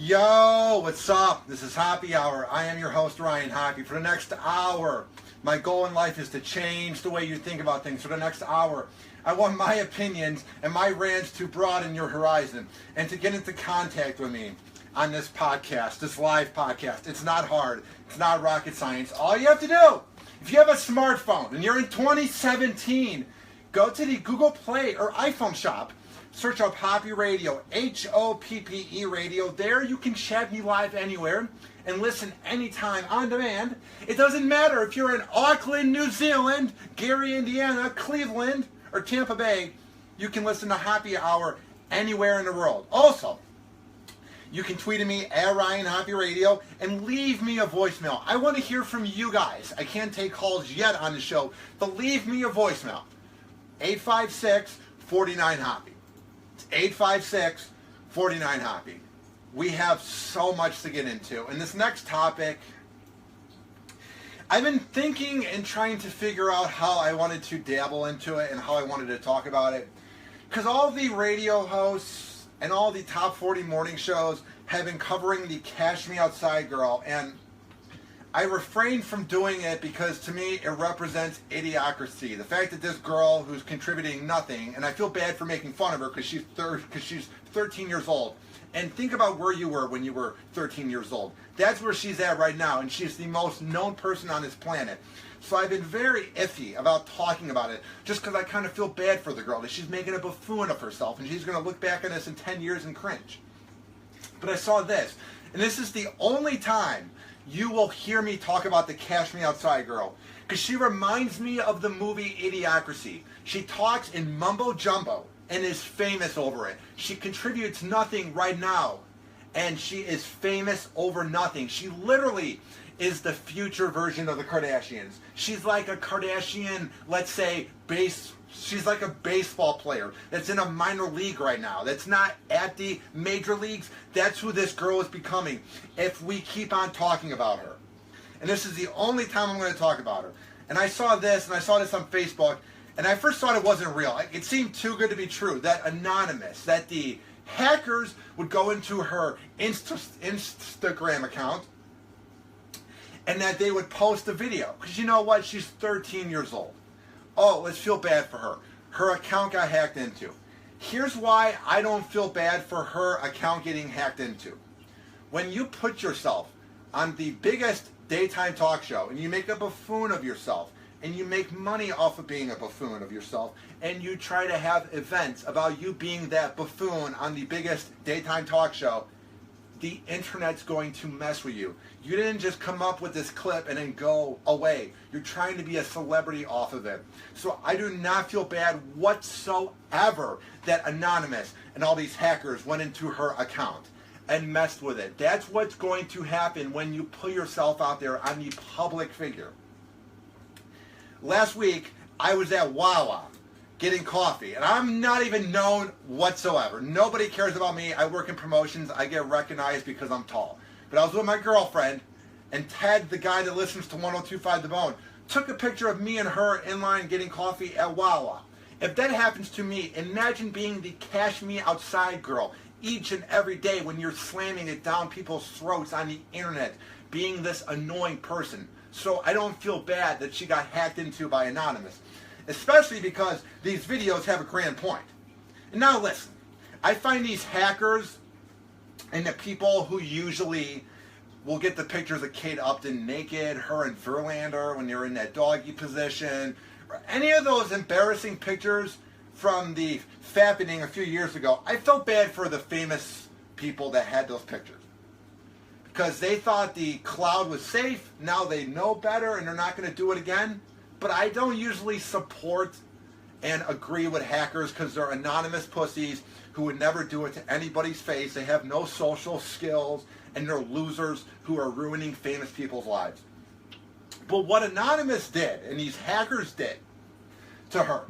Yo, what's up? This is Hoppe Hour. I am your host, Ryan Hoppe. For the next hour, my goal in life is to change the way you think about things. For the next hour, I want my opinions and my rants to broaden your horizon and to get into contact with me on this podcast, this live podcast. It's not hard. It's not rocket science. All you have to do, if you have a smartphone and you're in 2017, go to the Google Play or iPhone shop. Search up Hoppe Radio, Hoppe Radio. There you can chat me live anywhere and listen anytime on demand. It doesn't matter if you're in Auckland, New Zealand, Gary, Indiana, Cleveland, or Tampa Bay. You can listen to Hoppe Hour anywhere in the world. Also, you can tweet at me at Ryan Hoppe Radio and leave me a voicemail. I want to hear from you guys. I can't take calls yet on the show, but leave me a voicemail. 856-49-HOPPE. 856-49-HOPPE. We have so much to get into. And this next topic, I've been thinking and trying to figure out how I wanted to dabble into it and how I wanted to talk about it. Because all the radio hosts and all the top 40 morning shows have been covering the Cash Me Outside girl. And I refrained from doing it because to me it represents idiocracy. The fact that this girl who's contributing nothing, and I feel bad for making fun of her because she's 13 years old. And think about where you were when you were 13 years old. That's where she's at right now, and she's the most known person on this planet. So I've been very iffy about talking about it just because I kind of feel bad for the girl, that she's making a buffoon of herself, and she's going to look back on this in 10 years and cringe. But I saw this, and this is the only time you will hear me talk about the Cash Me Outside girl, because she reminds me of the movie Idiocracy. She talks in mumbo jumbo and is famous over it. She contributes nothing right now, and she is famous over nothing. She literally is the future version of the Kardashians. She's like a Kardashian, let's say, she's like a baseball player that's in a minor league right now, that's not at the major leagues. That's who this girl is becoming if we keep on talking about her. And this is the only time I'm going to talk about her. And I saw this on Facebook, and I first thought it wasn't real. It seemed too good to be true, that anonymous, that the hackers would go into her Instagram account and that they would post a video. Because you know what? She's 13 years old. Oh, let's feel bad for her. Her account got hacked into. Here's why I don't feel bad for her account getting hacked into. When you put yourself on the biggest daytime talk show and you make a buffoon of yourself and you make money off of being a buffoon of yourself and you try to have events about you being that buffoon on the biggest daytime talk show, the internet's going to mess with you. You didn't just come up with this clip and then go away. You're trying to be a celebrity off of it. So I do not feel bad whatsoever that Anonymous and all these hackers went into her account and messed with it. That's what's going to happen when you put yourself out there on the public figure. Last week, I was at Wawa getting coffee, and I'm not even known whatsoever. Nobody cares about me. I work in promotions. I get recognized because I'm tall. But I was with my girlfriend, and Ted, the guy that listens to 102.5 The Bone, took a picture of me and her in line getting coffee at Wawa. If that happens to me, imagine being the Cash Me Outside girl each and every day when you're slamming it down people's throats on the internet, being this annoying person. So I don't feel bad that she got hacked into by Anonymous, especially because these videos have a grand point. And now listen, I find these hackers and the people who usually will get the pictures of Kate Upton naked, her and Verlander when they're in that doggy position, or any of those embarrassing pictures from the fappening a few years ago, I felt bad for the famous people that had those pictures. Because they thought the cloud was safe, now they know better and they're not going to do it again. But I don't usually support and agree with hackers because they're anonymous pussies who would never do it to anybody's face. They have no social skills and they're losers who are ruining famous people's lives. But what Anonymous did, and these hackers did to her,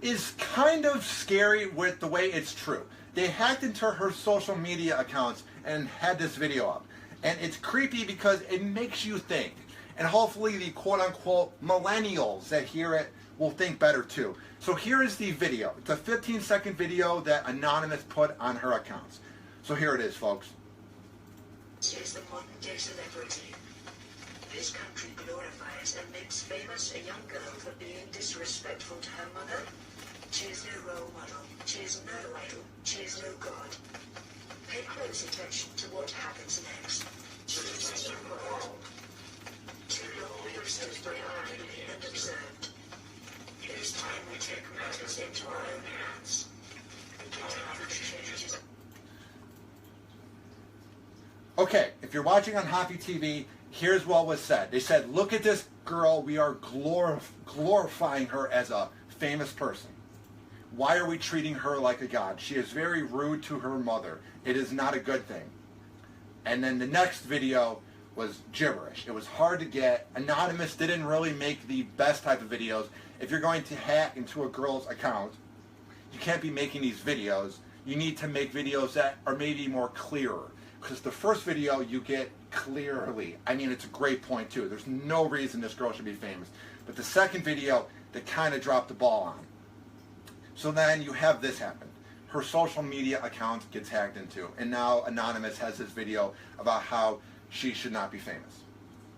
is kind of scary with the way it's true. They hacked into her social media accounts and had this video up. And it's creepy because it makes you think. And hopefully the quote-unquote millennials that hear it will think better too. So here is the video. It's a 15-second video that Anonymous put on her accounts. So here it is, folks. is the modern-day celebrity. This country glorifies and makes famous a young girl for being disrespectful to her mother. She is no role model. She is no idol. She is no god. Pay close attention to what happens next. She is too long. Too long we have stood by idly and observed. It is time we take matters into our own hands. The time to change is... Okay, if you're watching on Hoppe TV, here's what was said. They said, look at this girl. We are glorifying her as a famous person. Why are we treating her like a god? She is very rude to her mother. It is not a good thing. And then the next video was gibberish. It was hard to get. Anonymous didn't really make the best type of videos. If you're going to hack into a girl's account, you can't be making these videos. You need to make videos that are maybe more clearer. Because the first video you get clearly. I mean, it's a great point too. There's no reason this girl should be famous. But the second video, they kind of dropped the ball on. So then you have this happen. Her social media account gets hacked into. And now Anonymous has this video about how she should not be famous.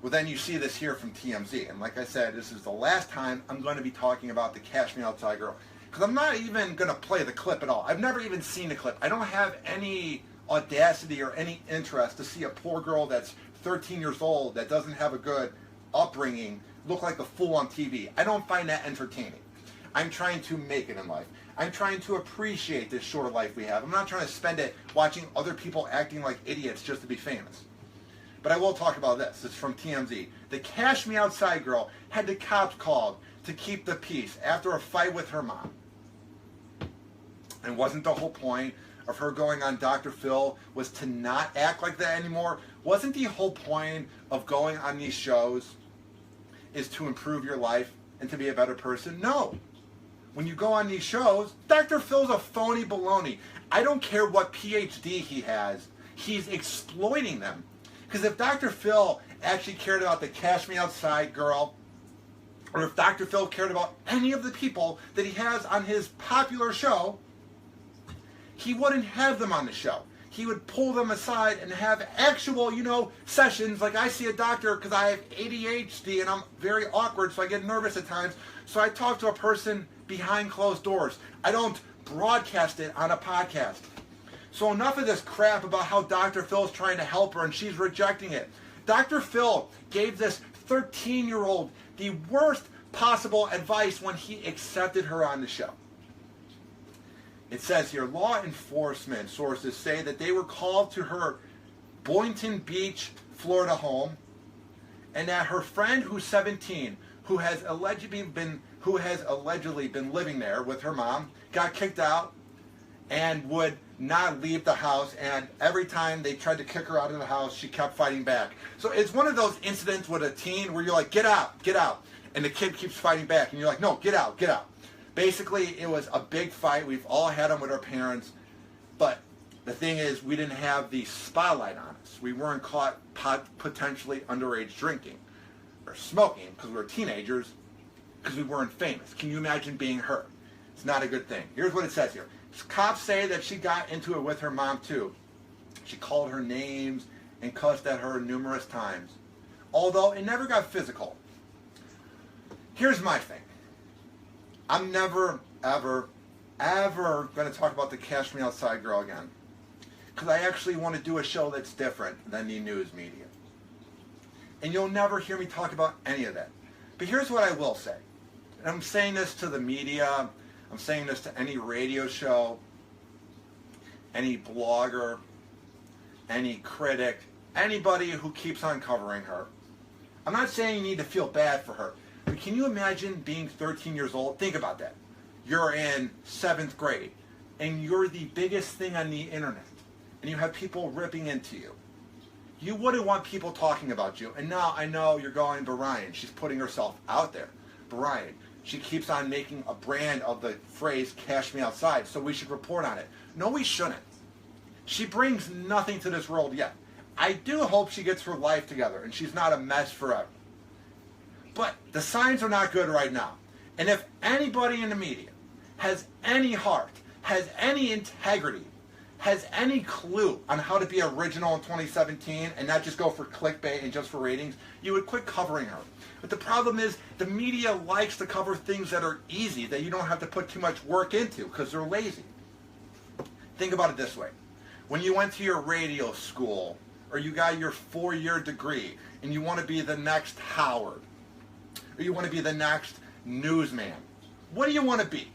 Well, then you see this here from TMZ. And like I said, this is the last time I'm going to be talking about the Cash Me Outside girl. Because I'm not even going to play the clip at all. I've never even seen the clip. I don't have any audacity or any interest to see a poor girl that's 13 years old that doesn't have a good upbringing look like a fool on TV. I don't find that entertaining. I'm trying to make it in life. I'm trying to appreciate this short life we have. I'm not trying to spend it watching other people acting like idiots just to be famous. But I will talk about this. It's from TMZ. The Cash Me Outside girl had the cops called to keep the peace after a fight with her mom. And wasn't the whole point of her going on Dr. Phil was to not act like that anymore? Wasn't the whole point of going on these shows is to improve your life and to be a better person? No. When you go on these shows, Dr. Phil's a phony baloney. I don't care what PhD he has. He's exploiting them. Because if Dr. Phil actually cared about the Cash Me Outside girl, or if Dr. Phil cared about any of the people that he has on his popular show, he wouldn't have them on the show. He would pull them aside and have actual, sessions. Like I see a doctor because I have ADHD and I'm very awkward, so I get nervous at times. So I talk to a person behind closed doors. I don't broadcast it on a podcast. So enough of this crap about how Dr. Phil's trying to help her and she's rejecting it. Dr. Phil gave this 13-year-old the worst possible advice when he accepted her on the show. It says here, law enforcement sources say that they were called to her Boynton Beach, Florida home, and that her friend who's 17, who has allegedly been living there with her mom, got kicked out and would not leave the house, and every time they tried to kick her out of the house, she kept fighting back. So it's one of those incidents with a teen where you're like, get out, and the kid keeps fighting back, and you're like, no, get out. Basically, it was a big fight. We've all had them with our parents, but the thing is, we didn't have the spotlight on us. We weren't caught potentially underage drinking or smoking because we were teenagers, because we weren't famous. Can you imagine being her? It's not a good thing. Here's what it says here. Cops say that she got into it with her mom too. She called her names and cussed at her numerous times, although it never got physical. Here's my thing. I'm never, ever going to talk about the Cash Me Outside girl again, because I actually want to do a show that's different than the news media. And you'll never hear me talk about any of that. But here's what I will say. And I'm saying this to the media. I'm saying this to any radio show, any blogger, any critic, anybody who keeps on covering her. I'm not saying you need to feel bad for her, but can you imagine being 13 years old? Think about that. You're in 7th grade, and you're the biggest thing on the internet, and you have people ripping into you. You wouldn't want people talking about you. And now I know you're going, Bryant, she's putting herself out there. Bryant, she keeps on making a brand of the phrase, Cash Me Outside, so we should report on it. No, we shouldn't. She brings nothing to this world yet. I do hope she gets her life together and she's not a mess forever. But the signs are not good right now. And if anybody in the media has any heart, has any integrity, has any clue on how to be original in 2017 and not just go for clickbait and just for ratings, you would quit covering her. But the problem is the media likes to cover things that are easy, that you don't have to put too much work into because they're lazy. Think about it this way. When you went to your radio school or you got your 4-year degree and you want to be the next Howard or you want to be the next newsman, what do you want to be?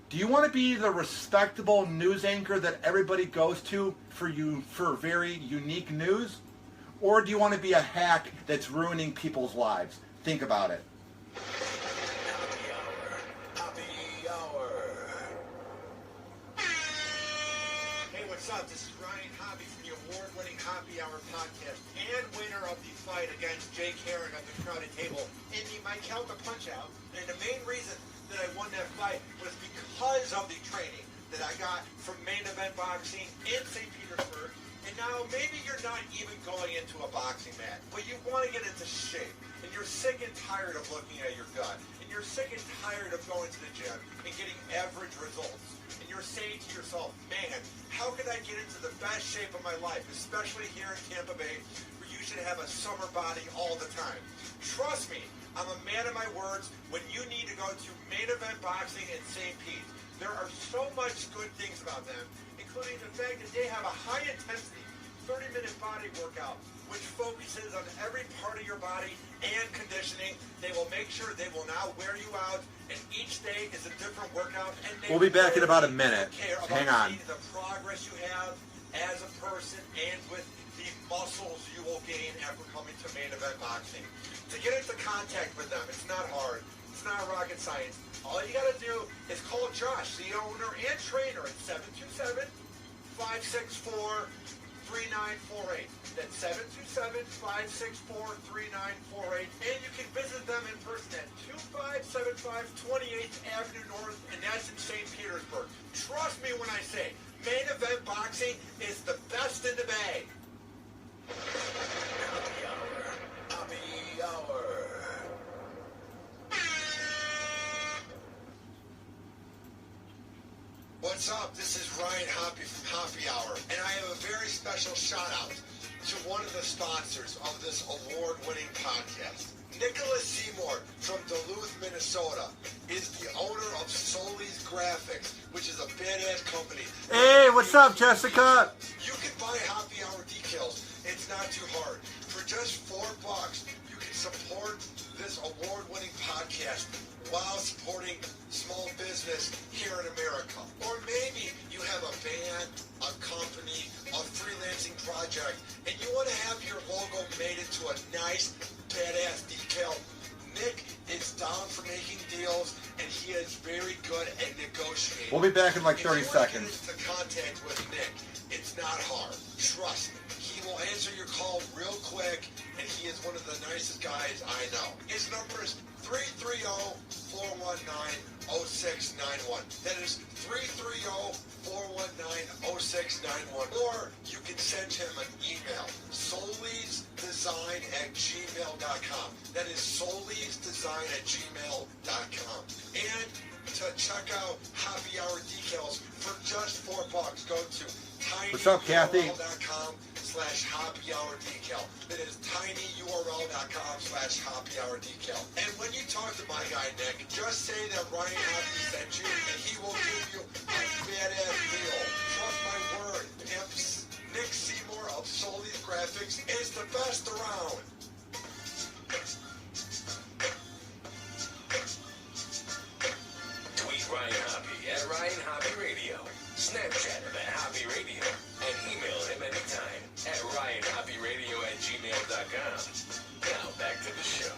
Do you want to be the respectable news anchor that everybody goes to for very unique news? Or do you want to be a hack that's ruining people's lives? Think about it. Hoppe Hour. Hoppe Hour. Hey, what's up? This is Ryan Hoppe from the award-winning Hoppe Hour podcast and winner of the fight against Jake Herring at the Crowded Table in the Mike Helka Punch-Out. And the main reason that I won that fight was because of the training that I got from Main Event Boxing in St. Petersburg. And now maybe you're not even going into a boxing mat, but you want to get into shape. And you're sick and tired of looking at your gut. And you're sick and tired of going to the gym and getting average results. And you're saying to yourself, man, how can I get into the best shape of my life, especially here in Tampa Bay, where you should have a summer body all the time. Trust me, I'm a man of my words. When you need to go to Main Event Boxing in St. Pete, there are so much good things about them, including the fact that they have a high-intensity 30-minute body workout, which focuses on every part of your body and conditioning. They will make sure they will not wear you out, and each day is a different workout. And We'll be back in about a minute. Hang on. The progress you have as a person and with the muscles you will gain after coming to Main Event Boxing. To get into contact with them, it's not hard. It's not rocket science. All you got to do is call Josh, the owner and trainer, at 727-564-3948. That's 727-564-3948. And you can visit them in person at 2575 28th Avenue North, and that's in St. Petersburg. Trust me when I say, Main Event Boxing is the best in the Bay. Hoppe Hour. Hoppe Hour. What's up? This is Ryan Hoppe from Hoppe Hour, and I have a very special shout out to one of the sponsors of this award-winning podcast. Nicholas Seymour from Duluth, Minnesota, is the owner of Solis Graphics, which is a badass company. Hey, what's up, Jessica? You can buy Hoppe Hour decals. It's not too hard. For just $4, you can support this award-winning podcast while supporting small business here in America. Or maybe you have a band, a company, a freelancing project, and you want to have your logo made into a nice, badass decal. Nick is down for making deals, and he is very good at negotiating. We'll be back in like 30 If you seconds. want to get into contact with Nick, it's not hard. Trust me. He will answer your call real quick, and he is one of the nicest guys I know. His number is 330-419-0691. That is 330-419-0691. Or you can send him an email, solisdesign@gmail.com. That is solisdesign@gmail.com. And to check out Hoppe Hour decals for just $4, go to What's up, Kathy? tinyurl.com/Hoppe Hour decal. That is tinyurl.com/Hoppe Hour decal. And when you talk to my guy Nick, just say that Ryan Hoppe sent you, and he will give you a badass deal. Trust my word. Nick Seymour of Solis Graphics is the best around. Tweet Ryan Hoppe at Ryan Hoppe Radio. Snapchat him at Hoppe Radio. And email him anytime at ryanhopperadio@gmail.com. Now back to the show.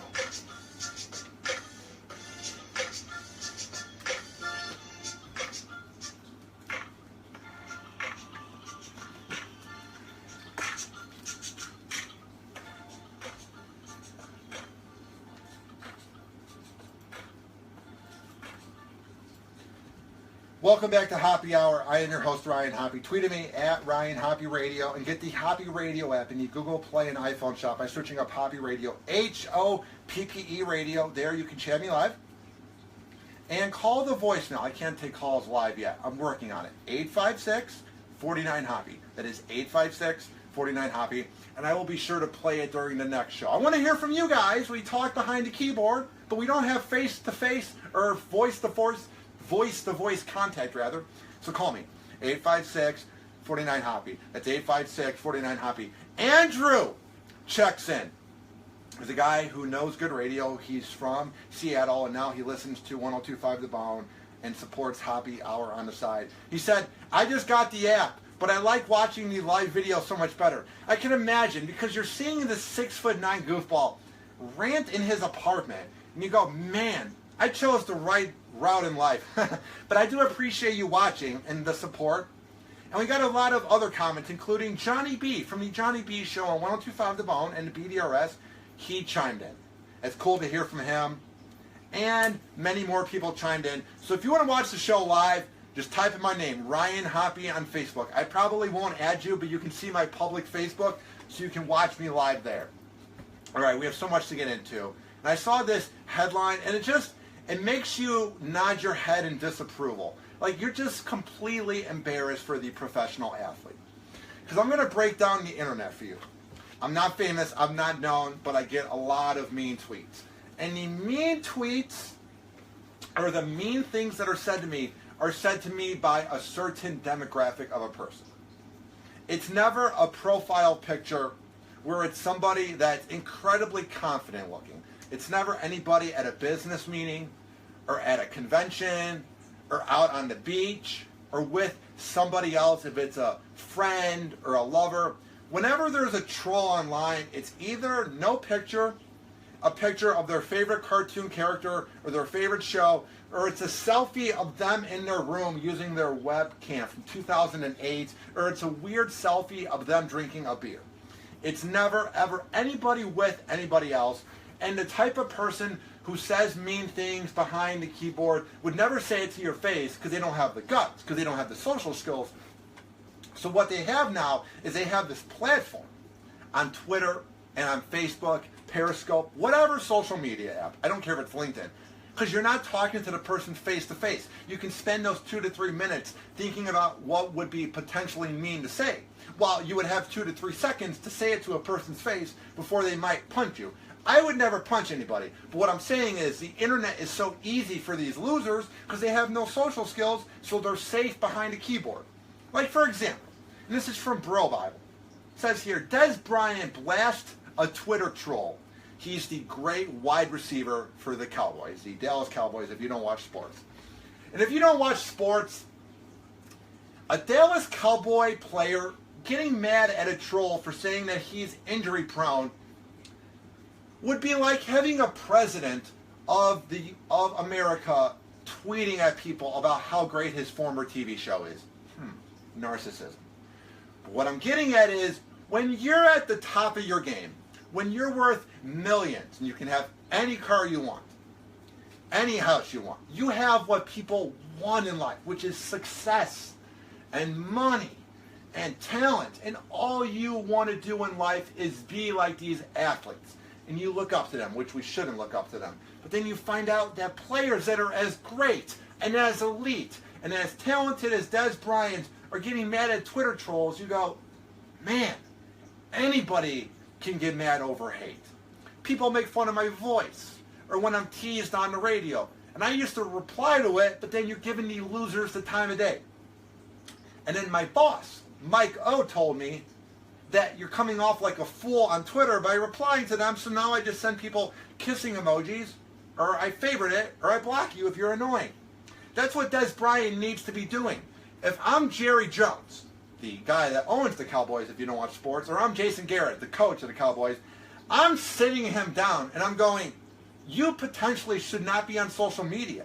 Welcome back to Hoppe Hour. I am your host, Ryan Hoppe. Tweet at me at Ryan Hoppe Radio and get the Hoppe Radio app in the Google Play and iPhone shop by searching up Hoppe Radio, Hoppe Radio. There you can chat me live. And call the voicemail. I can't take calls live yet. I'm working on it. 49-HOPPY. That is 856-49-HOPPY. And I will be sure to play it during the next show. I want to hear from you guys. We talk behind the keyboard, but we don't have face-to-face or voice-to-voice contact, rather. So call me, 856-49-HOPPY. That's 856-49-HOPPY. Andrew checks in. He's a guy who knows good radio. He's from Seattle, and now he listens to 102.5 The Bone and supports Hoppe Hour on the side. He said, I just got the app, but I like watching the live video so much better. I can imagine, because you're seeing this 6'9" goofball rant in his apartment, and you go, man, I chose the right route in life. But I do appreciate you watching and the support. And we got a lot of other comments, including Johnny B from the Johnny B Show on 102.5 The Bone and the BDRS. He chimed in. It's cool to hear from him. And many more people chimed in. So if you want to watch the show live, just type in my name, Ryan Hoppe, on Facebook. I probably won't add you, but you can see my public Facebook, so you can watch me live there. All right, we have so much to get into. And I saw this headline, and it makes you nod your head in disapproval. Like, you're just completely embarrassed for the professional athlete. Because I'm going to break down the internet for you. I'm not famous, I'm not known, but I get a lot of mean tweets. And the mean tweets, or the mean things that are said to me by a certain demographic of a person. It's never a profile picture where it's somebody that's incredibly confident looking. It's never anybody at a business meeting or at a convention or out on the beach or with somebody else, if it's a friend or a lover. Whenever there's a troll online, it's either no picture, a picture of their favorite cartoon character or their favorite show, or it's a selfie of them in their room using their webcam from 2008, or it's a weird selfie of them drinking a beer. It's never, ever anybody with anybody else. And the type of person who says mean things behind the keyboard would never say it to your face because they don't have the guts, because they don't have the social skills. So what they have now is they have this platform on Twitter and on Facebook, Periscope, whatever social media app. I don't care if it's LinkedIn. Because you're not talking to the person face to face. You can spend those 2 to 3 minutes thinking about what would be potentially mean to say, while you would have 2 to 3 seconds to say it to a person's face before they might punch you. I would never punch anybody, but what I'm saying is the internet is so easy for these losers because they have no social skills, so they're safe behind a keyboard. Like, for example, and this is from Bro Bible. It says here, Dez Bryant blasts a Twitter troll. He's the great wide receiver for the Cowboys, the Dallas Cowboys, if you don't watch sports. And if you don't watch sports, a Dallas Cowboy player getting mad at a troll for saying that he's injury prone would be like having a president of America tweeting at people about how great his former TV show is. Narcissism. But what I'm getting at is, when you're at the top of your game, when you're worth millions, and you can have any car you want, any house you want, you have what people want in life, which is success and money and talent, and all you want to do in life is be like these athletes. And you look up to them, which we shouldn't look up to them. But then you find out that players that are as great and as elite and as talented as Dez Bryant are getting mad at Twitter trolls. You go, man, anybody can get mad over hate. People make fun of my voice or when I'm teased on the radio. And I used to reply to it, but then you're giving the losers the time of day. And then my boss, Mike O, told me that you're coming off like a fool on Twitter by replying to them, so now I just send people kissing emojis, or I favorite it, or I block you if you're annoying. That's what Dez Bryant needs to be doing. If I'm Jerry Jones, the guy that owns the Cowboys if you don't watch sports, or I'm Jason Garrett, the coach of the Cowboys, I'm sitting him down and I'm going, you potentially should not be on social media.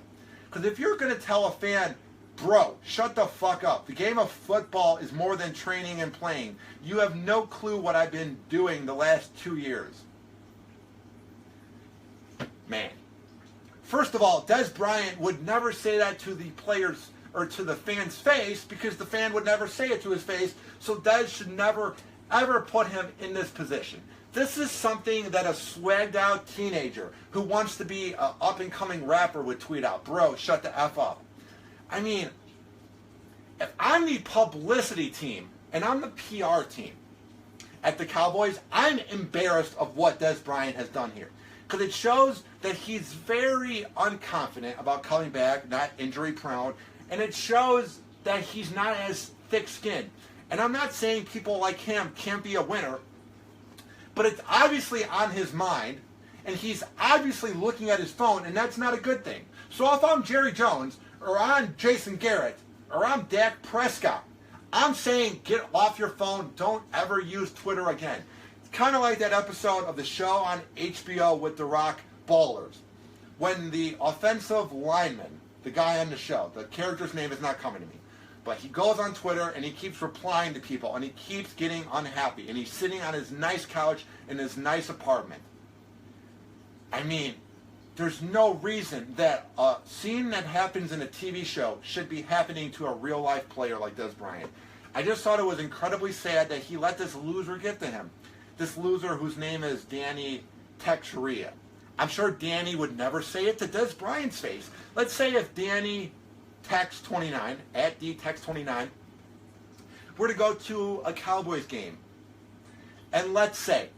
Because if you're going to tell a fan, bro, shut the fuck up. The game of football is more than training and playing. You have no clue what I've been doing the last 2 years. Man. First of all, Dez Bryant would never say that to the players or to the fan's face because the fan would never say it to his face. So Dez should never, ever put him in this position. This is something that a swagged out teenager who wants to be an up and coming rapper would tweet out. Bro, shut the F up. I mean, If I'm the publicity team and I'm the PR team at the Cowboys, I'm embarrassed of what Dez Bryant has done here. Because it shows that he's very unconfident about coming back, not injury prone, and it shows that he's not as thick-skinned. And I'm not saying people like him can't be a winner, but it's obviously on his mind, and he's obviously looking at his phone, and that's not a good thing. So if I'm Jerry Jones, or I'm Jason Garrett, or I'm Dak Prescott, I'm saying get off your phone, don't ever use Twitter again. It's kind of like that episode of the show on HBO with The Rock, Ballers, when the offensive lineman, the guy on the show, the character's name is not coming to me, but he goes on Twitter and he keeps replying to people and he keeps getting unhappy and he's sitting on his nice couch in his nice apartment. I mean, there's no reason that a scene that happens in a TV show should be happening to a real-life player like Dez Bryant. I just thought it was incredibly sad that he let this loser get to him. This loser whose name is Danny Texeria. I'm sure Danny would never say it to Dez Bryant's face. Let's say if Danny Tex29, at DTex29, were to go to a Cowboys game, and let's say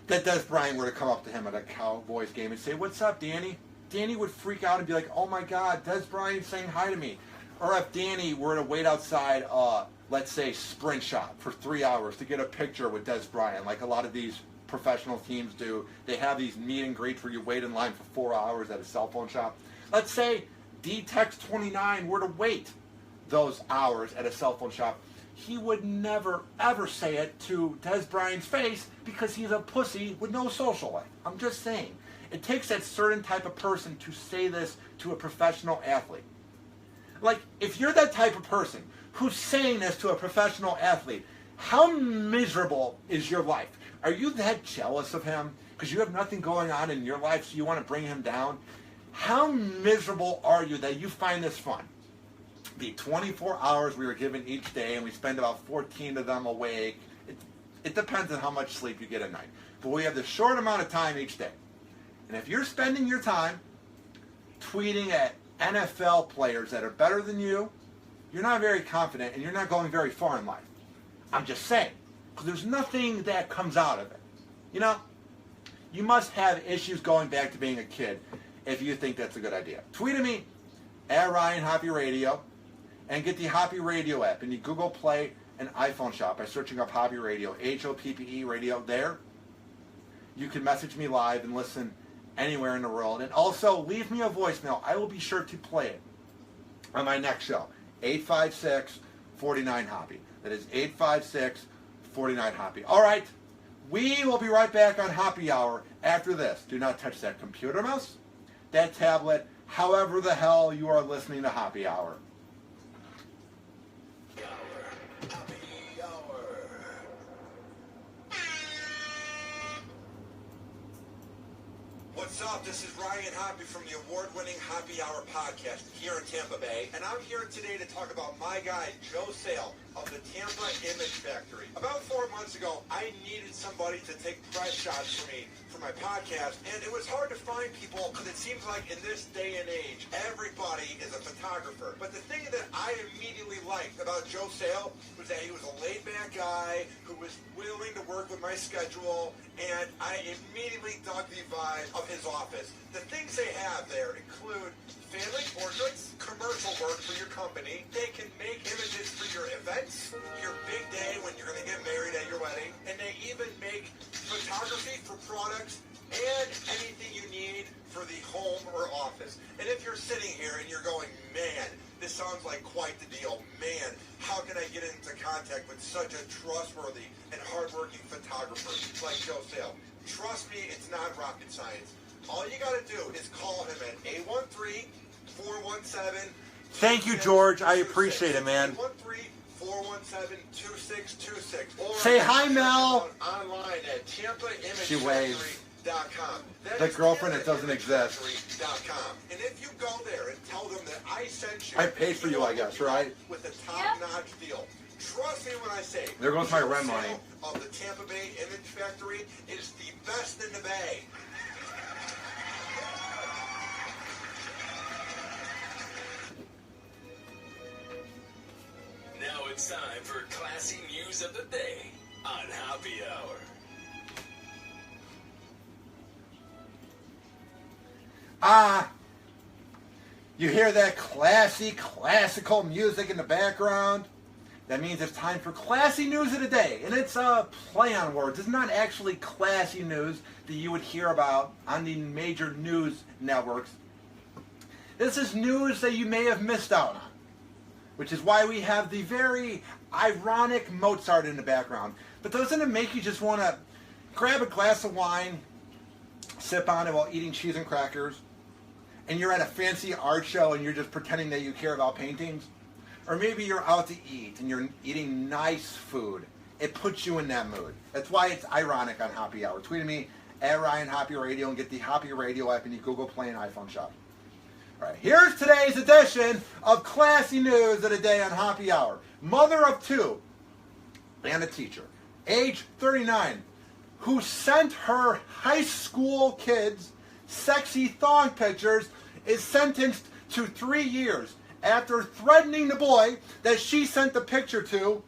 that Dez Bryant were to come up to him at a Cowboys game and say, "What's up, Danny?" Danny would freak out and be like, "Oh my God, Dez Bryant's saying hi to me." Or if Danny were to wait outside, let's say, Sprint Shop for 3 hours to get a picture with Dez Bryant, like a lot of these professional teams do. They have these meet and greets where you wait in line for 4 hours at a cell phone shop. Let's say DTex29 were to wait those hours at a cell phone shop. He would never, ever say it to Dez Bryant's face because he's a pussy with no social life. I'm just saying. It takes that certain type of person to say this to a professional athlete. Like, if you're that type of person who's saying this to a professional athlete, how miserable is your life? Are you that jealous of him because you have nothing going on in your life so you want to bring him down? How miserable are you that you find this fun? The 24 hours we were given each day, and we spend about 14 of them awake. It depends on how much sleep you get at night. But we have this short amount of time each day. And if you're spending your time tweeting at NFL players that are better than you, you're not very confident and you're not going very far in life. I'm just saying. Because there's nothing that comes out of it. You know, you must have issues going back to being a kid if you think that's a good idea. Tweet at me at Ryan Hoppe Radio and get the Hoppe Radio app. And you Google Play an iPhone shop by searching up Hoppe Radio, Hoppe Radio. There, you can message me live and listen anywhere in the world. And also, leave me a voicemail. I will be sure to play it on my next show, 856-49-HOPPE. That is 856-49-HOPPE. All right, we will be right back on Hoppe Hour after this. Do not touch that computer mouse, that tablet, however the hell you are listening to Hoppe Hour. What's up? This is Ryan Hoppe from the award-winning Hoppe Hour podcast here in Tampa Bay, and I'm here today to talk about my guy, Joe Sale of the Tampa Image Factory. About 4 months ago, I needed somebody to take press shots for me for my podcast, and it was hard to find people because it seems like in this day and age, everybody is a photographer. But the thing that I immediately liked about Joe Sale was that he was a laid-back guy who was willing to work with my schedule, and I immediately dug the vibe of his office. The things they have there include family portraits, commercial work for your company. They can make images for your events, your big day when you're going to get married at your wedding, and they even make photography for products and anything you need for the home or office. And if you're sitting here and you're going, man, this sounds like quite the deal. Man, how can I get into contact with such a trustworthy and hardworking photographer like Joe Sale? Trust me, it's not rocket science. All you got to do is call him at 813-417. Thank you, George. I appreciate it, man. 813-417-2626. Say hi, Mel. Online at She waves. TampaImageFactory.com. The girlfriend that doesn't exist. And if you go there and tell them that I sent you, I paid for you, I guess, right? With a top-notch deal. Trust me when I say, there goes my rent money. Of the Tampa Bay Image Factory is the best in the Bay. it's time for classy news of the day on Hoppe Hour. You hear that classical music in the background? That means it's time for classy news of the day. And it's a play on words. It's not actually classy news that you would hear about on the major news networks. This is news that you may have missed out on, which is why we have the very ironic Mozart in the background. But doesn't it make you just want to grab a glass of wine, sip on it while eating cheese and crackers, and you're at a fancy art show and you're just pretending that you care about paintings? Or maybe you're out to eat and you're eating nice food. It puts you in that mood. That's why it's ironic on Hoppe Hour. Tweet at me at Ryan Hoppe Radio and get the Hoppe Radio app in the Google Play and iPhone shop. All right, here's today's edition of Classy News of the Day on Hoppe Hour. Mother of two and a teacher, age 39, who sent her high school kids sexy thong pictures, is sentenced to 3 years after threatening the boy that she sent the picture to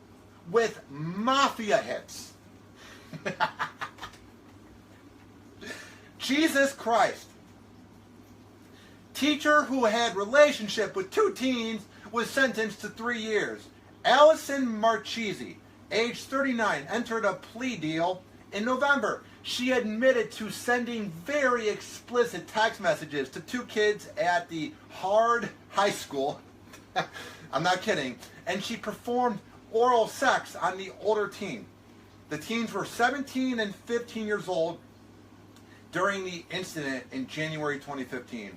with mafia hits. Jesus Christ. Teacher who had relationship with two teens was sentenced to 3 years. Allison Marchese, age 39, entered a plea deal in November. She admitted to sending very explicit text messages to two kids at the Hard High School. I'm not kidding. And she performed oral sex on the older teen. The teens were 17 and 15 years old during the incident in January 2015.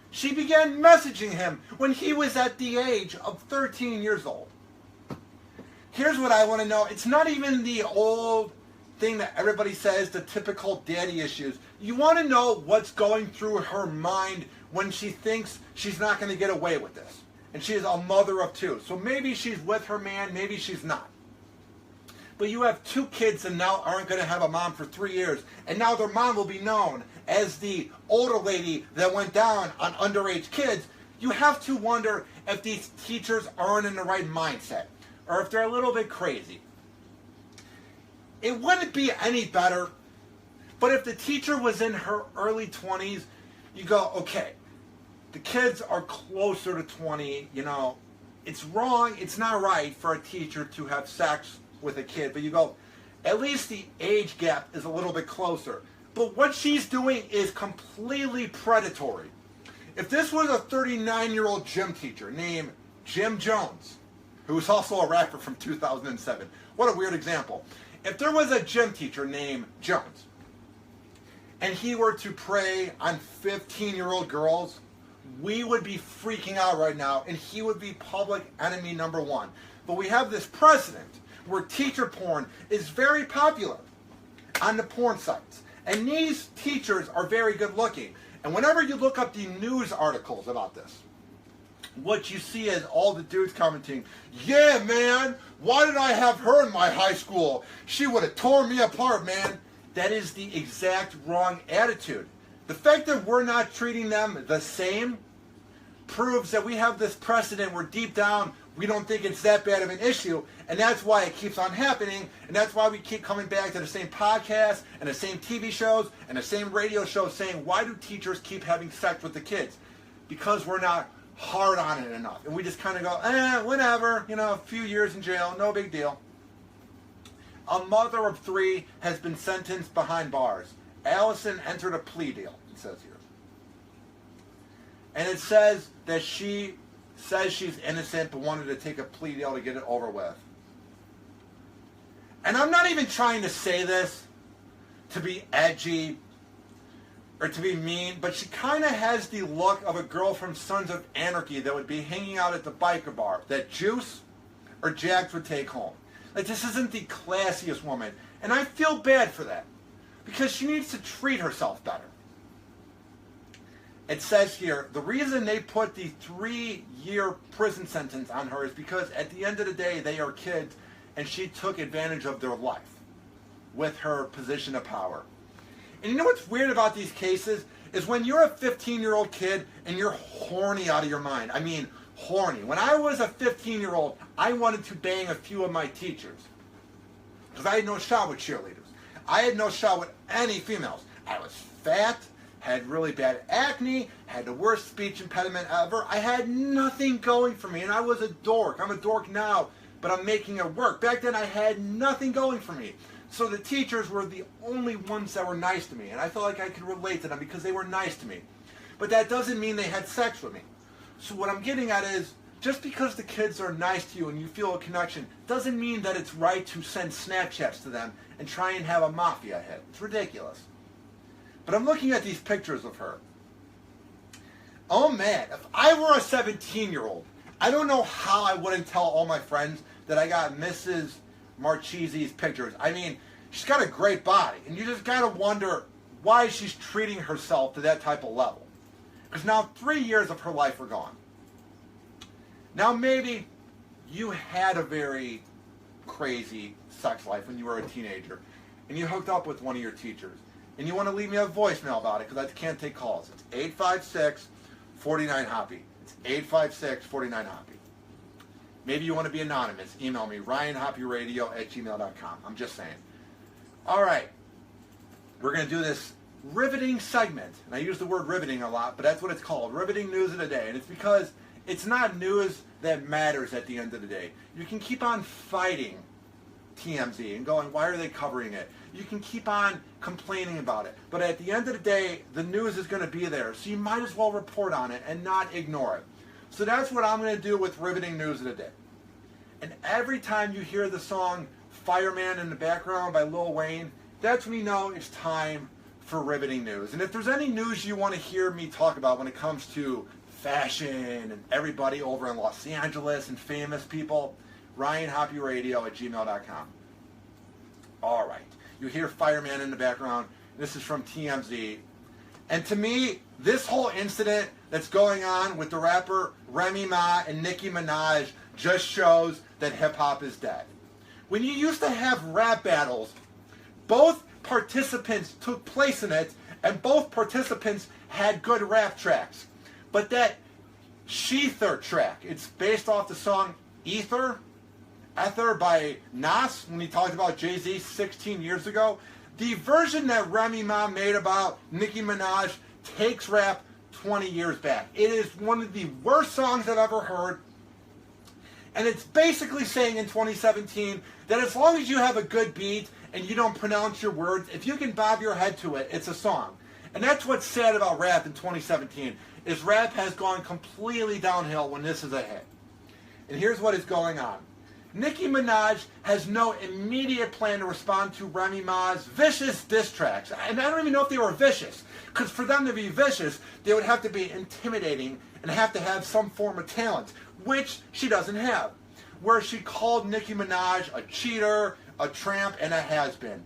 She began messaging him when he was at the age of 13 years old. Here's what I want to know. It's not even the old thing that everybody says, the typical daddy issues. You want to know what's going through her mind when she thinks she's not going to get away with this. And she is a mother of two. So maybe she's with her man, maybe she's not. But you have two kids that now aren't going to have a mom for 3 years. And now their mom will be known as the older lady that went down on underage kids. You have to wonder if these teachers aren't in the right mindset, or if they're a little bit crazy. It wouldn't be any better, but if the teacher was in her early 20s, you go, okay, the kids are closer to 20, you know, it's wrong, it's not right for a teacher to have sex with a kid, but you go, at least the age gap is a little bit closer. But what she's doing is completely predatory. If this was a 39-year-old gym teacher named Jim Jones, who was also a rapper from 2007, what a weird example. If there was a gym teacher named Jones, and he were to prey on 15-year-old girls, we would be freaking out right now, and he would be public enemy number one. But we have this precedent where teacher porn is very popular on the porn sites. And these teachers are very good looking. And whenever you look up the news articles about this, what you see is all the dudes commenting, yeah, man, why did I have her in my high school? She would have torn me apart, man. That is the exact wrong attitude. The fact that we're not treating them the same proves that we have this precedent where deep down we don't think it's that bad of an issue, and that's why it keeps on happening, and that's why we keep coming back to the same podcasts and the same TV shows and the same radio shows saying, why do teachers keep having sex with the kids? Because we're not hard on it enough. And we just kind of go, whatever, you know, a few years in jail, no big deal. A mother of three has been sentenced behind bars. Allison entered a plea deal, it says here. And it says that she says she's innocent but wanted to take a plea deal to get it over with. And I'm not even trying to say this to be edgy or to be mean, but she kind of has the look of a girl from Sons of Anarchy that would be hanging out at the biker bar that Juice or Jax would take home. Like, this isn't the classiest woman. And I feel bad for that, because she needs to treat herself better. It says here, the reason they put the 3-year prison sentence on her is because at the end of the day, they are kids, and she took advantage of their life with her position of power. And you know what's weird about these cases is when you're a 15-year-old kid and you're horny out of your mind. I mean, horny. When I was a 15-year-old, I wanted to bang a few of my teachers because I had no shot with cheerleaders. I had no shot with any females. I was fat, had really bad acne, had the worst speech impediment ever. I had nothing going for me, and I was a dork. I'm a dork now, but I'm making it work. Back then, I had nothing going for me. So the teachers were the only ones that were nice to me, and I felt like I could relate to them because they were nice to me. But that doesn't mean they had sex with me. So what I'm getting at is, just because the kids are nice to you and you feel a connection, doesn't mean that it's right to send Snapchats to them and try and have a mafia hit. It's ridiculous. But I'm looking at these pictures of her. Oh man, if I were a 17-year-old, I don't know how I wouldn't tell all my friends that I got Mrs. Marchese's pictures. I mean, she's got a great body, and you just gotta wonder why she's treating herself to that type of level. Because now 3 years of her life are gone. Now maybe you had a very crazy sex life when you were a teenager, and you hooked up with one of your teachers, and you want to leave me a voicemail about it because I can't take calls. It's 856-49-HOPPY. It's 856-49-HOPPY. Maybe you want to be anonymous. Email me, ryanhoppyradio@gmail.com. I'm just saying. All right. We're going to do this riveting segment. And I use the word riveting a lot, but that's what it's called. Riveting news of the day. And it's because it's not news that matters at the end of the day. You can keep on fighting TMZ and going, why are they covering it? You can keep on complaining about it. But at the end of the day, the news is going to be there. So you might as well report on it and not ignore it. So that's what I'm going to do with riveting news of the day. And every time you hear the song Fireman in the background by Lil Wayne, that's when you know it's time for riveting news. And if there's any news you want to hear me talk about when it comes to fashion and everybody over in Los Angeles and famous people, ryanhoppyradio@gmail.com. All right. You hear Fireman in the background. This is from TMZ. And to me, this whole incident that's going on with the rapper Remy Ma and Nicki Minaj just shows that hip-hop is dead. When you used to have rap battles, both participants took place in it, and both participants had good rap tracks. But that Sheether track, it's based off the song Ether by Nas, when he talked about Jay-Z 16 years ago. The version that Remy Ma made about Nicki Minaj takes rap 20 years back. It is one of the worst songs I've ever heard. And it's basically saying in 2017 that as long as you have a good beat and you don't pronounce your words, if you can bob your head to it, it's a song. And that's what's sad about rap in 2017, is rap has gone completely downhill when this is a hit. And here's what is going on. Nicki Minaj has no immediate plan to respond to Remy Ma's vicious diss tracks. And I don't even know if they were vicious, because for them to be vicious, they would have to be intimidating and have to have some form of talent, which she doesn't have. Where she called Nicki Minaj a cheater, a tramp, and a has-been.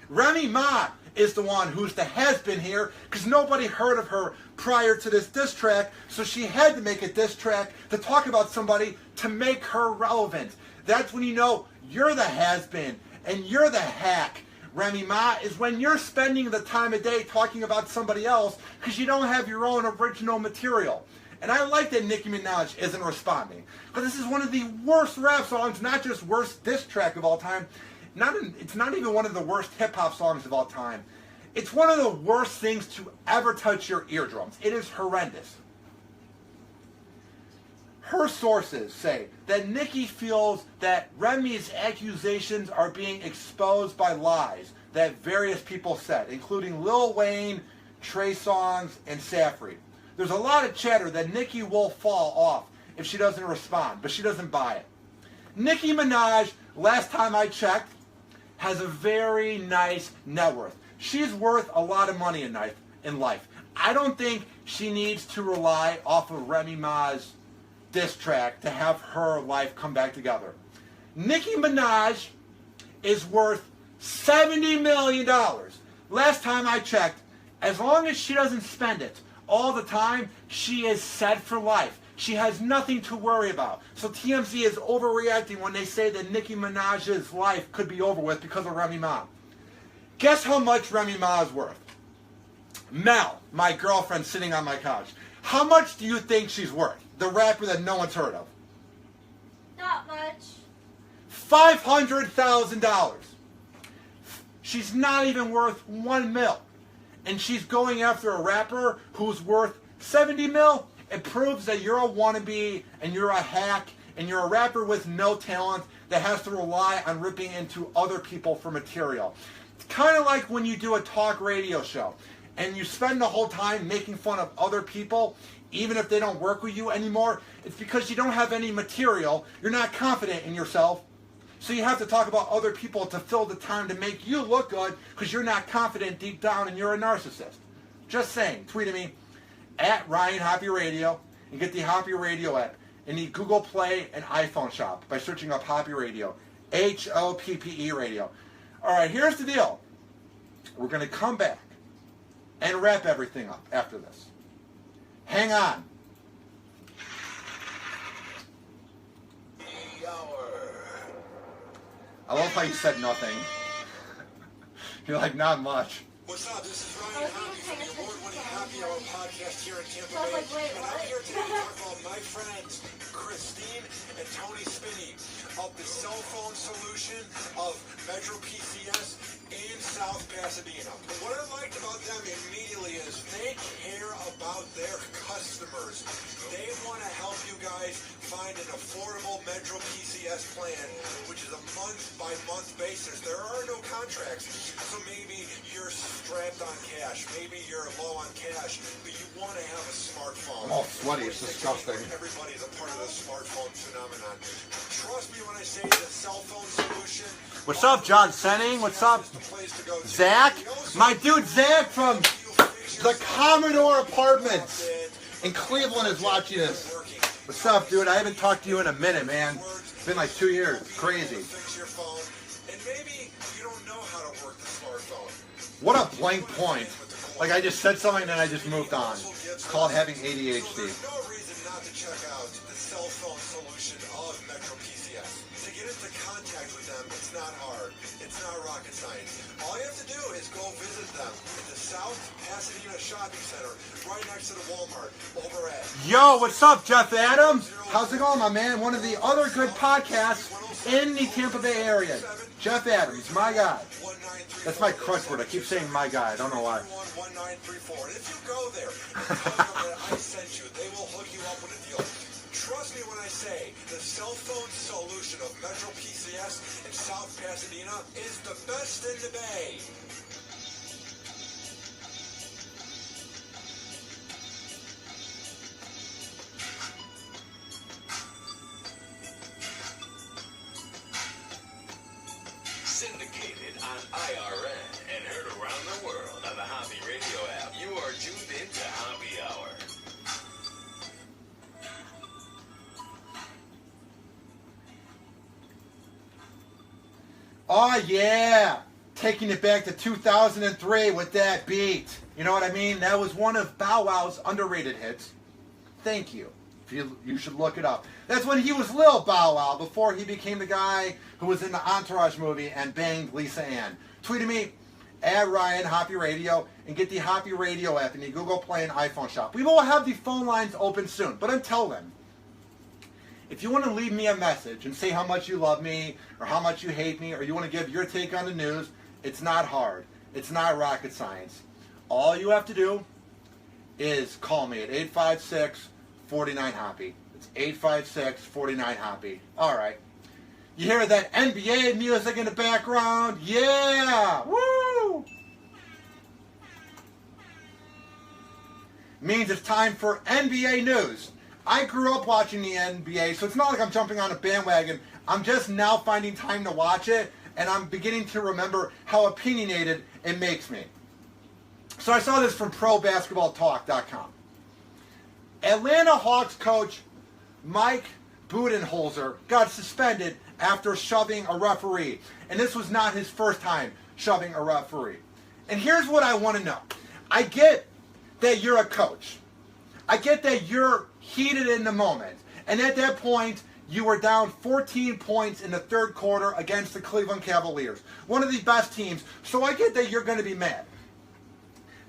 Remy Ma is the one who's the has-been here, because nobody heard of her prior to this diss track, so she had to make a diss track to talk about somebody to make her relevant. That's when you know you're the has-been and you're the hack. Remy Ma, is when you're spending the time of day talking about somebody else because you don't have your own original material. And I like that Nicki Minaj isn't responding, but this is one of the worst rap songs, not just worst diss track of all time. It's not even one of the worst hip-hop songs of all time. It's one of the worst things to ever touch your eardrums. It is horrendous. Her sources say that Nicki feels that Remy's accusations are being exposed by lies that various people said, including Lil Wayne, Trey Songz, and Safri. There's a lot of chatter that Nicki will fall off if she doesn't respond, but she doesn't buy it. Nicki Minaj, last time I checked, has a very nice net worth. She's worth a lot of money in life. I don't think she needs to rely off of Remy Ma's diss track to have her life come back together. Nicki Minaj is worth $70 million. Last time I checked, as long as she doesn't spend it all the time, she is set for life. She has nothing to worry about. So TMZ is overreacting when they say that Nicki Minaj's life could be over with because of Remy Ma. Guess how much Remy Ma is worth? Mel, my girlfriend sitting on my couch. How much do you think she's worth? the rapper that no one's heard of? Not much. $500,000. She's not even worth $1 million. And she's going after a rapper who's worth $70 million. It proves that you're a wannabe and you're a hack and you're a rapper with no talent that has to rely on ripping into other people for material. It's kind of like when you do a talk radio show and you spend the whole time making fun of other people, even if they don't work with you anymore. It's because you don't have any material. You're not confident in yourself. So you have to talk about other people to fill the time to make you look good because you're not confident deep down and you're a narcissist. Just saying. Tweet at me at Ryan Hoppe Radio and get the Hoppe Radio app in the Google Play and iPhone shop by searching up Hoppe Radio. Hoppe Radio. All right, here's the deal. We're going to come back and wrap everything up after this. Hang on. I love how you said nothing. You're like, not much. What's up? This is Ryan Hoppe from the award-winning Hoppe Hour podcast here in Tampa Bay. And I'm here today to talk about my friends, Christine and Tony Spinney of the cell phone solution of Metro PCS in South Pasadena. What I liked about them immediately is they care about their customers. They want to help you guys find an affordable Metro PCS plan, which is a month-by-month basis. There are no contracts, so maybe you're strapped on cash. Maybe you're low on cash, but you want to have a smartphone. I'm all sweaty. It's disgusting. Everybody's a part of the smartphone phenomenon. Trust me when I say the cell phone solution. What's up, John Senning? What's up, Zach? My dude Zach from the Commodore Apartments in Cleveland is watching this. What's up, dude? I haven't talked to you in a minute, man. It's been like 2 years. Crazy. And maybe you don't know how to work the smartphone. What a blank point. Like I just said something and then I just moved on. It's called having ADHD. There's no reason not to check out the cell phone solution of Metro PCS. To get into contact with them, it's not hard. It's not rocket science. All you have to do is go visit them at the South Pasadena Shopping Center, right next to the Walmart, over at... Yo, what's up, Jeff Adams? How's it going, my man? One of the other good podcasts in the Tampa Bay area. Jeff Adams, my guy. That's my crush word. I keep saying my guy. I don't know why. 1934. And if you go there and tell them that I sent you, they will hook you up with a deal. Trust me when I say the cell phone solution of Metro PCS in South Pasadena is the best in the Bay. Syndicated on IRN and heard around the world on the Hoppe Radio app. You are tuned in to Hoppe Hour. Oh, yeah. Taking it back to 2003 with that beat. You know what I mean? That was one of Bow Wow's underrated hits. Thank you. You should look it up. That's when he was Lil Bow Wow, before he became the guy who was in the Entourage movie and banged Lisa Ann. Tweet at me at Ryan Hoppe Radio and get the Hoppe Radio app in the Google Play and iPhone shop. We will have the phone lines open soon, but until then, if you want to leave me a message and say how much you love me or how much you hate me or you want to give your take on the news, it's not hard. It's not rocket science. All you have to do is call me at 856-49-HOPPE. It's 856-49-HOPPE. All right. You hear that NBA music in the background? Yeah! Woo! Means it's time for NBA news. I grew up watching the NBA, so it's not like I'm jumping on a bandwagon. I'm just now finding time to watch it, and I'm beginning to remember how opinionated it makes me. So I saw this from ProBasketballTalk.com. Atlanta Hawks coach Mike Budenholzer got suspended after shoving a referee. And this was not his first time shoving a referee. And here's what I want to know. I get that you're a coach. I get that you're heated in the moment. And at that point, you were down 14 points in the third quarter against the Cleveland Cavaliers, one of the best teams. So I get that you're going to be mad.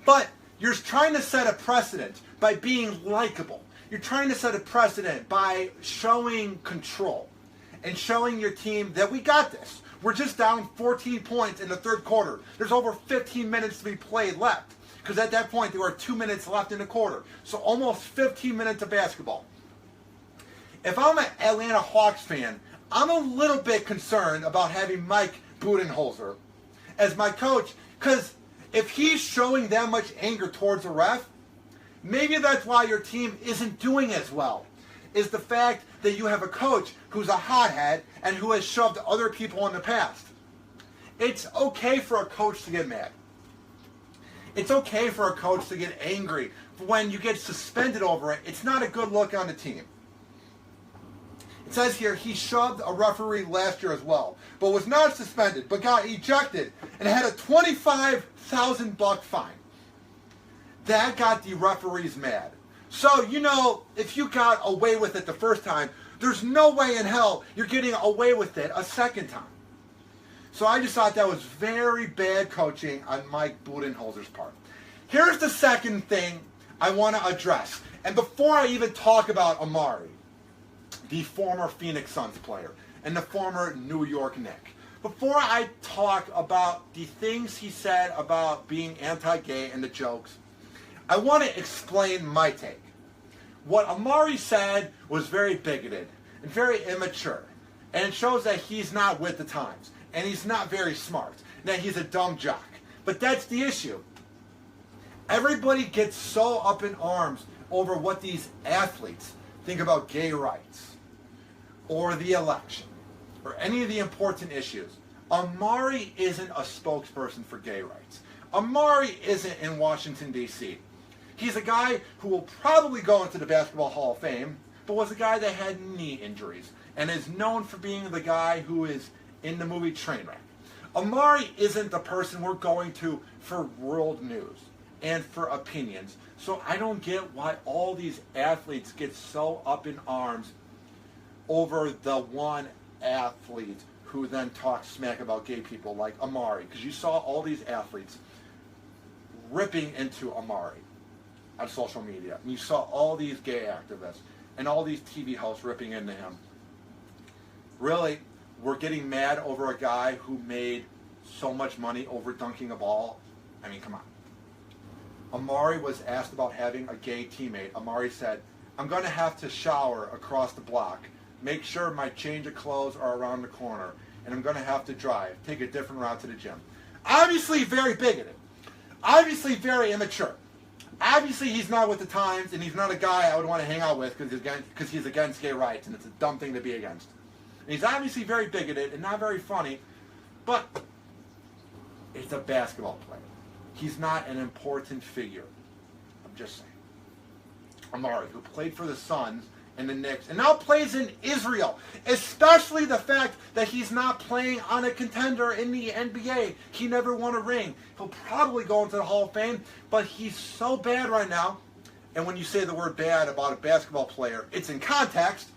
But you're trying to set a precedent by being likable. You're trying to set a precedent by showing control and showing your team that we got this. We're just down 14 points in the third quarter. There's over 15 minutes to be played left, because at that point there were 2 minutes left in the quarter. So almost 15 minutes of basketball. If I'm an Atlanta Hawks fan, I'm a little bit concerned about having Mike Budenholzer as my coach, because if he's showing that much anger towards the ref, maybe that's why your team isn't doing as well, is the fact that you have a coach who's a hothead and who has shoved other people in the past. It's okay for a coach to get mad. It's okay for a coach to get angry. When you get suspended over it, it's not a good look on the team. It says here he shoved a referee last year as well, but was not suspended, but got ejected and had a $25,000 fine. That got the referees mad. So, you know, if you got away with it the first time, there's no way in hell you're getting away with it a second time. So I just thought that was very bad coaching on Mike Budenholzer's part. Here's the second thing I want to address. And before I even talk about Amari, the former Phoenix Suns player and the former New York Knick, before I talk about the things he said about being anti-gay and the jokes, I want to explain my take. What Amari said was very bigoted and very immature, and it shows that he's not with the times, and he's not very smart, and that he's a dumb jock. But that's the issue. Everybody gets so up in arms over what these athletes think about gay rights, or the election, or any of the important issues. Amari isn't a spokesperson for gay rights. Amari isn't in Washington, D.C. He's a guy who will probably go into the Basketball Hall of Fame, but was a guy that had knee injuries and is known for being the guy who is in the movie Trainwreck. Amari isn't the person we're going to for world news and for opinions. So I don't get why all these athletes get so up in arms over the one athlete who then talks smack about gay people like Amari. Because you saw all these athletes ripping into Amari on social media. And you saw all these gay activists and all these TV hosts ripping into him. Really, we're getting mad over a guy who made so much money over dunking a ball. I mean, come on. Amari was asked about having a gay teammate. Amari said, "I'm going to have to shower across the block, make sure my change of clothes are around the corner, and I'm going to have to drive, take a different route to the gym." Obviously very bigoted. Obviously very immature. Obviously he's not with the times, and he's not a guy I would want to hang out with because he's against gay rights, and it's a dumb thing to be against. And he's obviously very bigoted and not very funny, but it's a basketball player. He's not an important figure. I'm just saying. Amari, who played for the Suns and the Knicks, and now plays in Israel. Especially the fact that he's not playing on a contender in the NBA. He never won a ring. He'll probably go into the Hall of Fame, but he's so bad right now. And when you say the word bad about a basketball player, it's in context,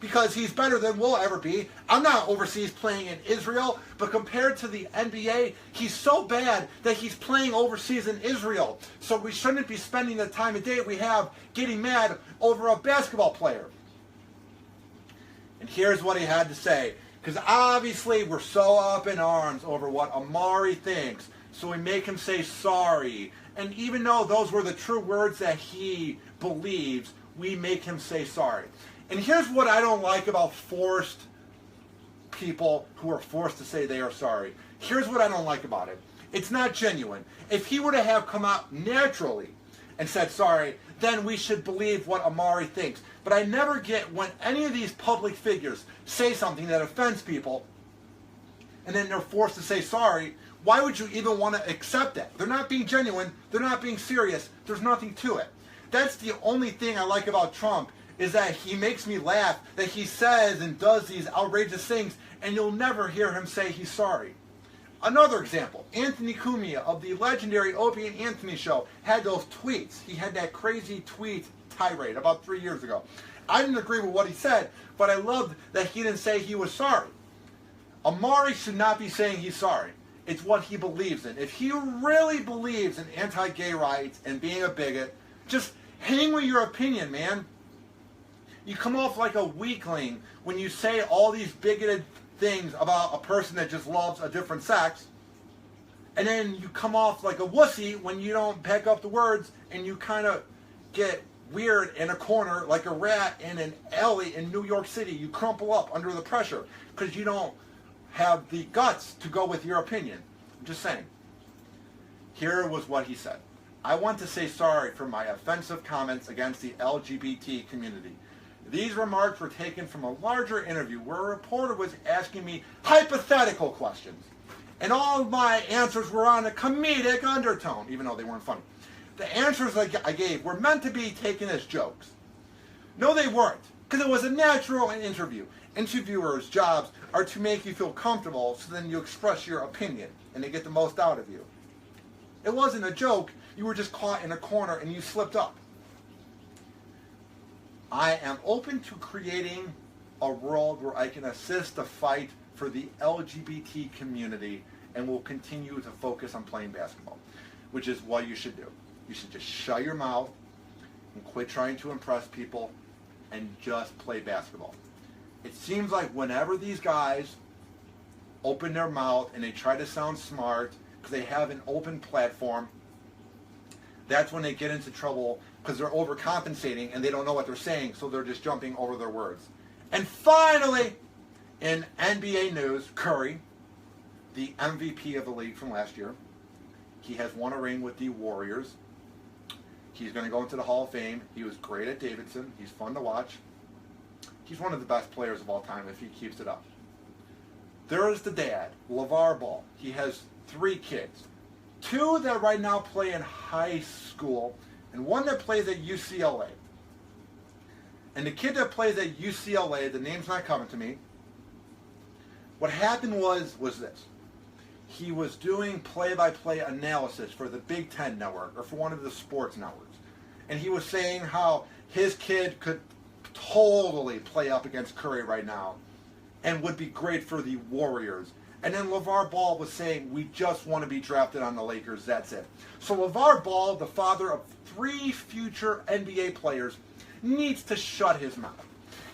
because he's better than we'll ever be. I'm not overseas playing in Israel, but compared to the NBA, he's so bad that he's playing overseas in Israel. So we shouldn't be spending the time of day we have getting mad over a basketball player. And here's what he had to say, because obviously we're so up in arms over what Amari thinks, so we make him say sorry. And even though those were the true words that he believes, we make him say sorry. And here's what I don't like about forced people who are forced to say they are sorry. Here's what I don't like about it. It's not genuine. If he were to have come out naturally and said sorry, then we should believe what Amari thinks. But I never get when any of these public figures say something that offends people and then they're forced to say sorry. Why would you even want to accept that? They're not being genuine. They're not being serious. There's nothing to it. That's the only thing I like about Trump, is that he makes me laugh, that he says and does these outrageous things, and you'll never hear him say he's sorry. Another example, Anthony Cumia of the legendary Opie and Anthony show had those tweets. He had that crazy tweet tirade about 3 years ago. I didn't agree with what he said, but I loved that he didn't say he was sorry. Amari should not be saying he's sorry. It's what he believes in. If he really believes in anti-gay rights and being a bigot, just hang with your opinion, man. You come off like a weakling when you say all these bigoted things about a person that just loves a different sex. And then you come off like a wussy when you don't pick up the words and you kind of get weird in a corner like a rat in an alley in New York City. You crumple up under the pressure because you don't have the guts to go with your opinion. I'm just saying. Here was what he said. I want to say sorry for my offensive comments against the LGBT community. These remarks were taken from a larger interview where a reporter was asking me hypothetical questions. And all of my answers were on a comedic undertone, even though they weren't funny. The answers I gave were meant to be taken as jokes. No, they weren't, because it was a natural interview. Interviewers' jobs are to make you feel comfortable so then you express your opinion and they get the most out of you. It wasn't a joke. You were just caught in a corner and you slipped up. I am open to creating a world where I can assist the fight for the LGBT community and will continue to focus on playing basketball, which is what you should do. You should just shut your mouth and quit trying to impress people and just play basketball. It seems like whenever these guys open their mouth and they try to sound smart because they have an open platform, that's when they get into trouble because they're overcompensating and they don't know what they're saying, so they're just jumping over their words. And finally, in NBA news, Curry, the MVP of the league from last year, he has won a ring with the Warriors. He's going to go into the Hall of Fame. He was great at Davidson. He's fun to watch. He's one of the best players of all time if he keeps it up. There is the dad, LeVar Ball. He has 3 kids. 2 that right now play in high school, and 1 that plays at UCLA. And the kid that plays at UCLA, the name's not coming to me, what happened was this. He was doing play-by-play analysis for the Big Ten network, or for one of the sports networks. And he was saying how his kid could totally play up against Curry right now and would be great for the Warriors. And then LeVar Ball was saying, we just want to be drafted on the Lakers, that's it. So LeVar Ball, the father of 3 future NBA players, needs to shut his mouth.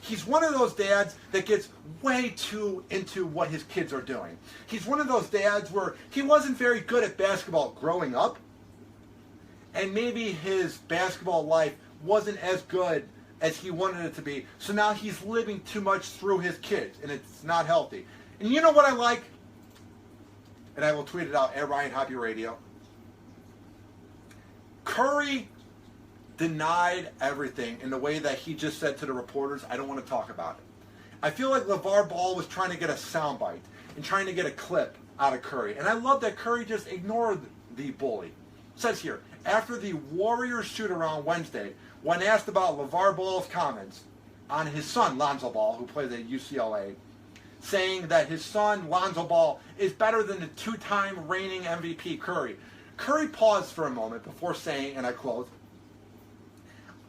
He's one of those dads that gets way too into what his kids are doing. He's one of those dads where he wasn't very good at basketball growing up, and maybe his basketball life wasn't as good as he wanted it to be, so now he's living too much through his kids, and it's not healthy. And you know what I like? And I will tweet it out at Ryan Hoppe Radio. Curry denied everything in the way that he just said to the reporters, I don't want to talk about it. I feel like LeVar Ball was trying to get a soundbite and trying to get a clip out of Curry. And I love that Curry just ignored the bully. It says here, after the Warriors shoot-around Wednesday, when asked about LeVar Ball's comments on his son, Lonzo Ball, who plays at UCLA, saying that his son, Lonzo Ball, is better than the 2-time reigning MVP, Curry. Curry paused for a moment before saying, and I quote,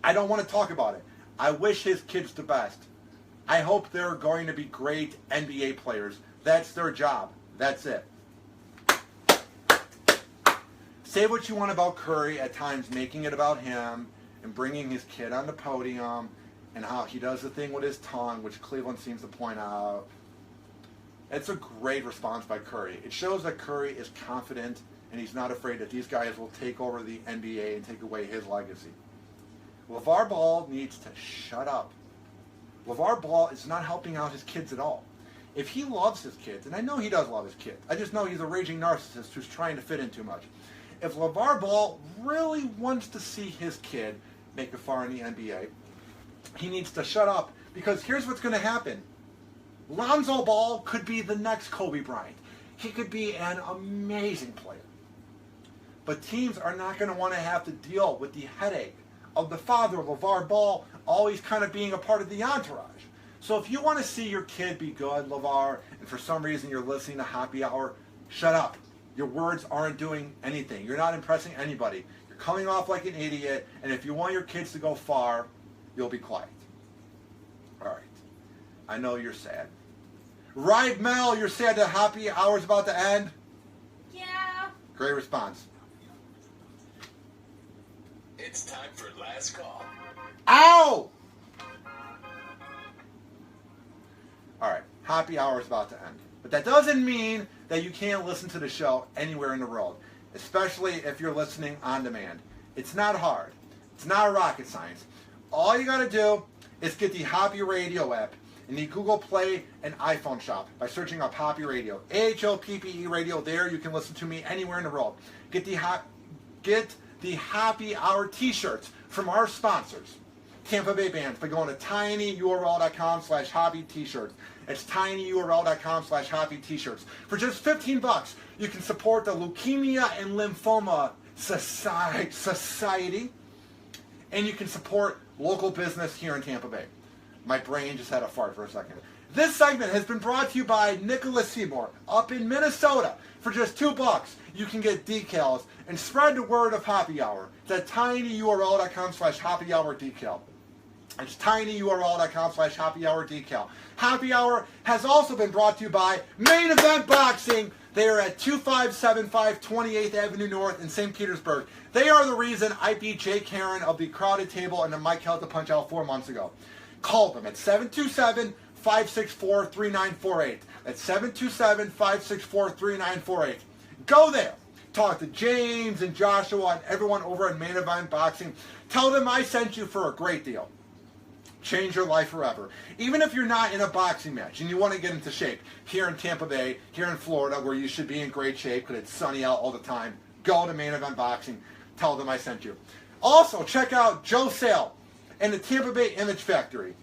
I don't want to talk about it. I wish his kids the best. I hope they're going to be great NBA players. That's their job. That's it. Say what you want about Curry, at times making it about him and bringing his kid on the podium and how he does the thing with his tongue, which Cleveland seems to point out. It's a great response by Curry. It shows that Curry is confident and he's not afraid that these guys will take over the NBA and take away his legacy. LeVar Ball needs to shut up. LeVar Ball is not helping out his kids at all. If he loves his kids, and I know he does love his kids, I just know he's a raging narcissist who's trying to fit in too much. If LeVar Ball really wants to see his kid make a far in the NBA, he needs to shut up, because here's what's going to happen. Lonzo Ball could be the next Kobe Bryant. He could be an amazing player. But teams are not going to want to have to deal with the headache of the father of LeVar Ball always kind of being a part of the entourage. So if you want to see your kid be good, LeVar, and for some reason you're listening to Hoppe Hour, shut up. Your words aren't doing anything. You're not impressing anybody. You're coming off like an idiot, and if you want your kids to go far, you'll be quiet. All right. I know you're sad. Right, Mel, you're sad that Hoppe Hour's about to end? Yeah. Great response. It's time for last call. Ow! Happy Hour is about to end. But that doesn't mean that you can't listen to the show anywhere in the world, especially if you're listening on demand. It's not hard. It's not rocket science. All you got to do is get the Hoppe Radio app in the Google Play and iPhone shop by searching up Hoppe Radio. AHOPPE Radio. There you can listen to me anywhere in the world. Get the Happy Hour t-shirts from our sponsors, Tampa Bay Bands, by going to tinyurl.com/hobby t-shirts. It's tinyurl.com/hobby t-shirts. For just $15, you can support the Leukemia and Lymphoma Society, and you can support local business here in Tampa Bay. My brain just had a fart for a second. This segment has been brought to you by Nicholas Seymour up in Minnesota. For just $2, you can get decals and spread the word of Happy Hour. It's at tinyurl.com/Happy Hour decal. It's tinyurl.com/Happy Hour decal. Happy Hour has also been brought to you by Main Event Boxing. They are at 2575 28th Avenue North in St. Petersburg. They are the reason I beat Jake Herron of the Crowded Table and the Mike Held to Punch Out 4 months ago. Call them at 727-564-3948. That's 727-564-3948. Go there. Talk to James and Joshua and everyone over at Main Event Boxing. Tell them I sent you for a great deal. Change your life forever. Even if you're not in a boxing match and you want to get into shape, here in Tampa Bay, here in Florida, where you should be in great shape because it's sunny out all the time, go to Main Event Boxing. Tell them I sent you. Also, check out Joe Sale and the Tampa Bay Image Factory.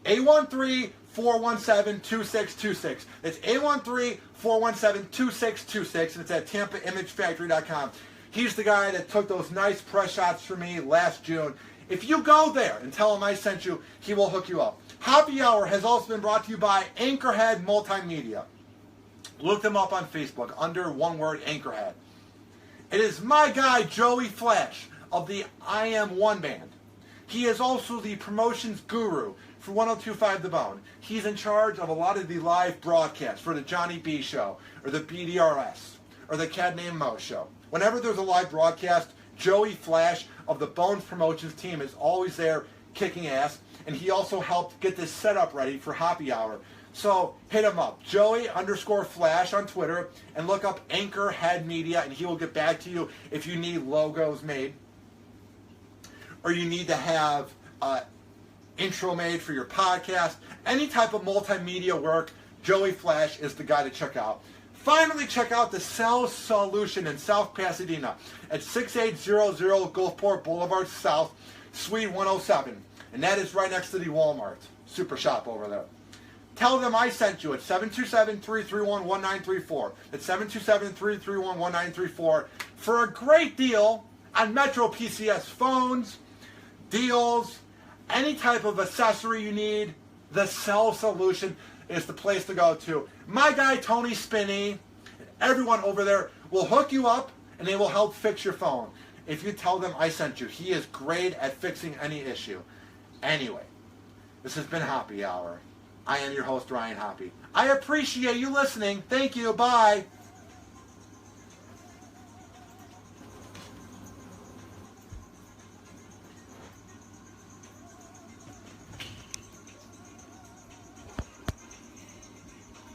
813-417-2626. It's 813-417-2626, and it's at TampaImageFactory.com. He's the guy that took those nice press shots for me last June. If you go there and tell him I sent you, he will hook you up. Happy Hour has also been brought to you by Anchorhead Multimedia. Look them up on Facebook under one word, Anchorhead. It is my guy, Joey Flash, of the I Am One band. He is also the promotions guru for 102.5 The Bone. He's in charge of a lot of the live broadcasts for the Johnny B Show, or the BDRS, or the Cat Named Mo Show. Whenever there's a live broadcast, Joey Flash of the Bones Promotions team is always there kicking ass, and he also helped get this setup ready for Happy Hour. So hit him up, Joey_Flash on Twitter, and look up Anchorhead Media, and he will get back to you if you need logos made, or you need to have intro made for your podcast, any type of multimedia work. Joey Flash is the guy to check out. Finally, check out the Cell Solution in South Pasadena at 6800 Gulfport Boulevard South, Suite 107. And that is right next to the Walmart Super Shop over there. Tell them I sent you at 727-331-1934. That's 727-331-1934 for a great deal on Metro PCS phones, deals, any type of accessory you need. The Cell Solution is the place to go to. My guy Tony Spinney, everyone over there will hook you up and they will help fix your phone if you tell them I sent you. He is great at fixing any issue. Anyway, this has been Happy Hour. I am your host, Ryan Hoppe. I appreciate you listening. Thank you. Bye.